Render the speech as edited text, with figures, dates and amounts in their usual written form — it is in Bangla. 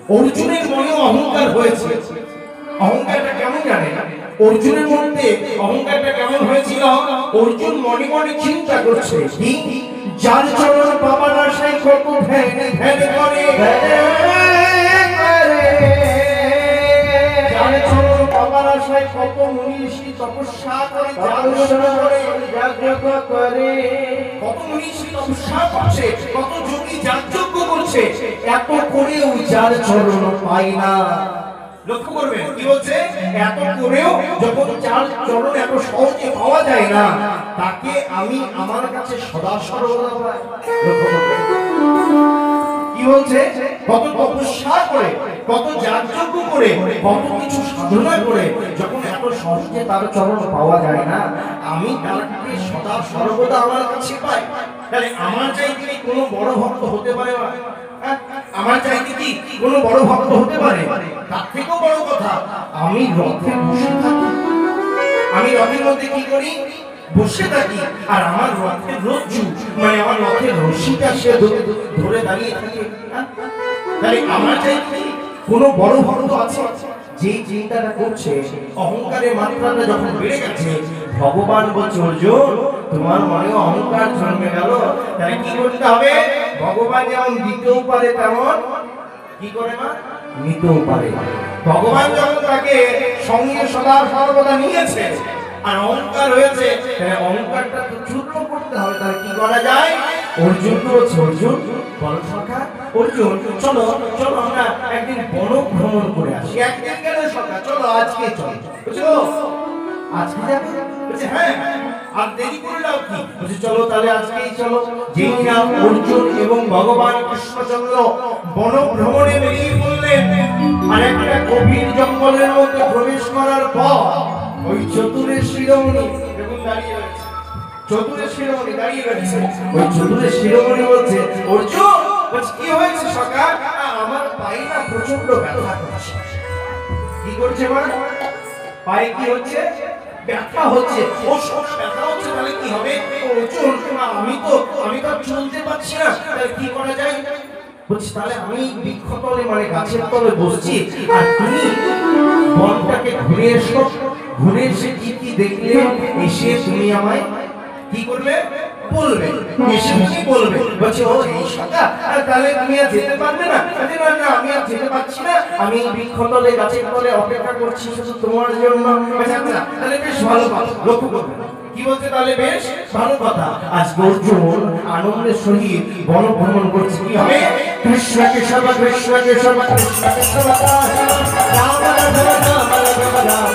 অর্জুনের মনেও অহংকার হয়েছে। অহংকারটা কেমন জানেন? অর্জুনের মধ্যে অহংকারটা কেমন হয়েছিল? অর্জুন মনে মনে চিন্তা করছে, যার চরণ পাবার আশায় কত ধ্যান ধ্যান করে, যার চরণ পাবার আশায় কত মনীষী তপস্যা করে, কত মনীষী তপস্যা করছে, কত যোগী যাগযজ্ঞ করছে, এত করেও যার চরণ পাই না। লক্ষ্য করবেন কি বলছে? এত করেও যখন যার চরণ এত সহজে পাওয়া যায় না, তাকে আমি আমার কাছে সদা সর্বদা পাই। লক্ষ্য করবেন কি বলছে? কত তপস্যা করে, কত যাগযজ্ঞ করে, কত কিছু সাধনা করে, যখন এত সহজে তার চরণ পাওয়া যায় না, আমি তাকে সদা সর্বদা আমার কাছে পাই। তাহলে আমার চাইতে কি কোনো বড় ভক্ত হতে পারে না? আমার চাইতে কি কোনো বড় ভক্ত হতে পারে? তার থেকেও বড় কথা, আমি রথে বসে থাকি, আমি রথের মধ্যে কি করি? বসে থাকি, আর আমার রথের রজ্জু মানে আমার রথের রশিটা সে ধরে দাঁড়িয়ে থাকে। তাহলে আমার চাইতে কোনো বড় ভক্ত আছে? যে চিন্তাটা করছে, অহংকারের মাত্রাটা যখন বেড়ে গেছে, ভগবান বলছে, অর্জুন তোমার মনে অহংকার জন্মে গেল, তাহলে কি করতে হবে? ভগবান যেমন দিতেও পারে তেমন কি করে না নিতেও পারে। ভগবান যখন তাকে সঙ্গে সদা সর্বদা নিয়েছে, আর অহংকার হয়েছে, তাহলে অহংকারটা তো চূর্ণ করতে হবে। তাহলে কি করা যায়? অর্জুন তো বলছে, অর্জুন বল সখা, অর্জুন চলো চলো আমরা একদিন বন ভ্রমণ করে আসি। একদিন কেন সখা? চলো আজকে চলো। বুঝছো? আজকে যাবে? বলছে হ্যাঁ। আর দেরি করলাম কি? বলছে চলো তাহলে আজকেই চলো। যেই না অর্জুন এবং ভগবান কৃষ্ণচন্দ্র বন ভ্রমণে বেরিয়ে পড়লেন, আর একটা গভীর জঙ্গলের মধ্যে প্রবেশ করার পর ওই চতুরের শিরোমণি এবং দাঁড়িয়ে রয়েছে। চতুরের শিরোমণি দাঁড়িয়ে রয়েছে। ওই চতুরের শিরোমণি বলছে, অর্জুন কি হয়েছে সখা? আমার পায়ে না প্রচন্ড ব্যথা করছে। কি করছে? মানে পায়ে কি হচ্ছে? ব্যথা হচ্ছে। ও সব ব্যথা হচ্ছে, তাহলে কি হবে? অর্জুন আমি তো চলতে পারছি না, তাহলে কি করা যায়? বলছি তাহলে আমি বৃক্ষতলে মানে গাছের তলে বসছি, আর তুমি বনটাকে ঘুরে এসো, ঘুরে এসে কি কি দেখলে এসে তুমি আমায় কি করবে? বলবে। এসে কি বলবে? বলছে ও এই সখা, তাহলে তুমি আর যেতে পারবে না? না না আমি আর যেতে পারছি না, আমি বৃক্ষতলে গাছের তলে অপেক্ষা করছি শুধু তোমার জন্য। আচ্ছা তাহলে বেশ ভালো কথা। লক্ষ্য করবে কি বলছে? তাহলে বেশ ভালো কথা। আজকে অর্জুন আনন্দের সহিত বন ভ্রমণ করছে। কি হবে? কৃষ্ণকে সভা কৃষ্ণকে সভা কৃষ্ণকে সভা রাম রাম রাম রাম